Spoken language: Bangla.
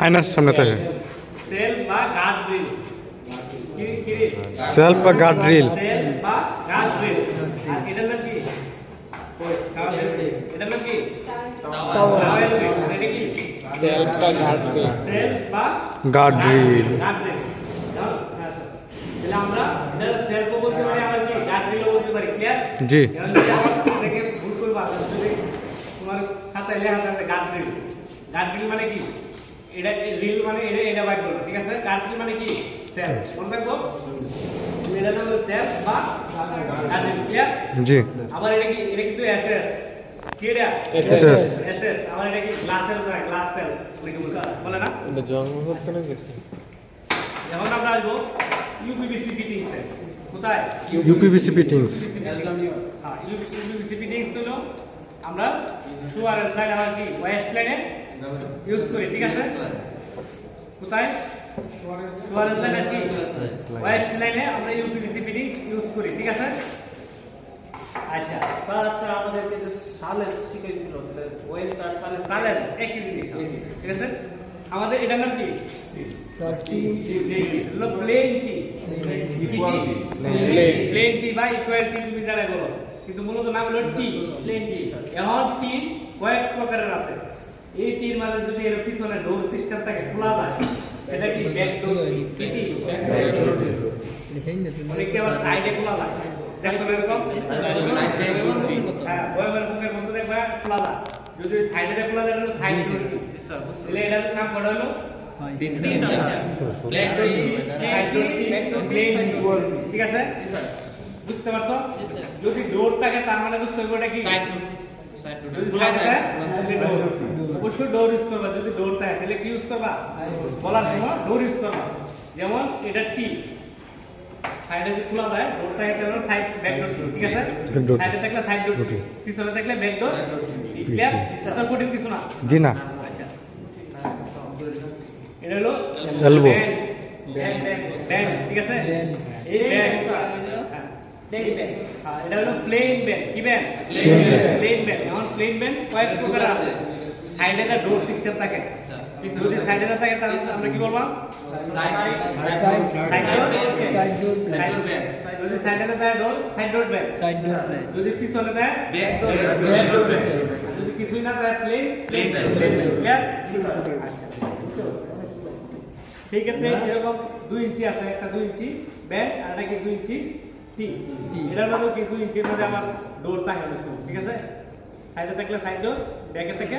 আয়নার সামনে থাকে। সেলফ বা গার্ড রিল। সেলফ বা গার্ড রিল। সেলফ বা গার্ড রিল। আর এটার নাম কি? এটার নাম কি? Towel reel. এটা কি? সেলফ বা গার্ড রিল। সেলফ বা গার্ড রিল। Guard reel. তাহলে আমরা এটা সেলফও বলতে পারি, আবার কি গার্ড রিলও বলতে পারি। ক্লিয়ার? জি। থেকে ভুল করবা যদি তোমার খাতায় লেখা থাকবে গার্ড রিল। গার্ড রিল মানে কি? এটা রিল মানে এটা বাইট করবে, ঠিক আছে? গার্ড রিল মানে কি? সেলফ। মনে রাখবো এটা নাম হলো সেলফ বা গার্ড রিল। ক্লিয়ার? জি। আবার এটা কিন্তু এসএস। কি এটা? এসএস। এসএস। আবার এটা কি গ্লাসের হয়, গ্লাস সেল বলে না? এটা জন্ম হচ্ছে না কিছু। এখন আমরা আসবো ইউপিভিসি ফিটিংস এ। কোথায়? UPVC fittings. হ্যাঁ, ইউপিভিসি ফিটিংস হলো আমরা শোয়ার লাইন আবার কি ওয়েস্ট লাইনে ইউজ করি, ঠিক আছে? কোথায়? শোয়ার লাইনে কি ওয়েস্ট লাইনে আমরা ইউপিভিসি ফিটিংস ইউজ করি, ঠিক আছে? আচ্ছা স্যার, আচ্ছা আমাদেরকে যে সালেস শিখাইছিল, তাহলে ওয়েস্ট আর সালেস সালেস একই জিনিস, ঠিক আছে? আমাদের এটার নাম কি? স্যার টি হলো প্লেন টি। প্লেন টি বা ইকুয়াল টি তুমি জানাই বলো, কিন্তু মূলত নাম হলো টি, প্লেন টি। এখন টি কয়েক প্রকারের আছে। এই টির মানে যদি এর পিছনে ডোর সিস্টেম থাকে, খোলা যায়, এটা কি ব্যাক ডোর টি? অনেকে আবার সাইডে খোলা যায়, দেখো এরকম হ্যাঁ, বয়মের মুখে মতো দেখবা খোলা যায়। যদি সাইডে খোলা যায় হলো সাইড ডোর টি। তাহলে এটার নাম কত হলো? তিনটা। ব্যাক ডোর টি, সাইড ডোর টি, প্লেন ডোর, ঠিক আছে? বুঝতে পারছো? যদি ডোর থাকে তার মানে বুঝতে হবে এটা কি সাইড ডোর। যদি সাইড থাকে তাহলে ডোর। অবশ্যই ডোর ইউজ করবা। যদি ডোর থাকে তাহলে কি ইউজ করবা? বলার সময় ডোর ইউজ করবা। যেমন এটা টি, সাইডে যদি খোলা যায়, ডোর থাকে তাহলে সাইড ব্যাক ডোর, ঠিক আছে? সাইডে থাকলে সাইড ডোর, পিছনে থাকলে ব্যাক ডোর। ক্লিয়ার? এটা কঠিন কিছু না। জি না। আচ্ছা, এটা হলো এলবো। ব্যান্ড, ঠিক আছে? এই ব্যান্ড এটা হলো প্লেন ব্যান্ড। কি ব্যান্ড? Plain band. এখন প্লেন ব্যান্ড কয়েক প্রকার আছে। সাইডে একটা ডোর সিস্টেম থাকে, যদি সাইডে না থাকে তাহলে আমরা কি বলবো? Side door band. যদি সাইডে না থাকে ডোর, সাইড ডোর ব্যান্ড। যদি পিছনে থাকে ব্যাক ডোর ব্যান্ড। যদি কিছুই না থাকে প্লেন ব্যান্ড। ক্লিয়ার? ঠিক আছে। এরকম 2 ইঞ্চি আছে, একটা 2 ইঞ্চি ব্যান্ড আর একটা কি 2 ইঞ্চি টি। এটার মধ্যে কি 2 ইঞ্চির মধ্যে আমার ডোর থাকে, ঠিক আছে? সাইডে থাকলে সাইড ডোর, ব্যাকে থাকে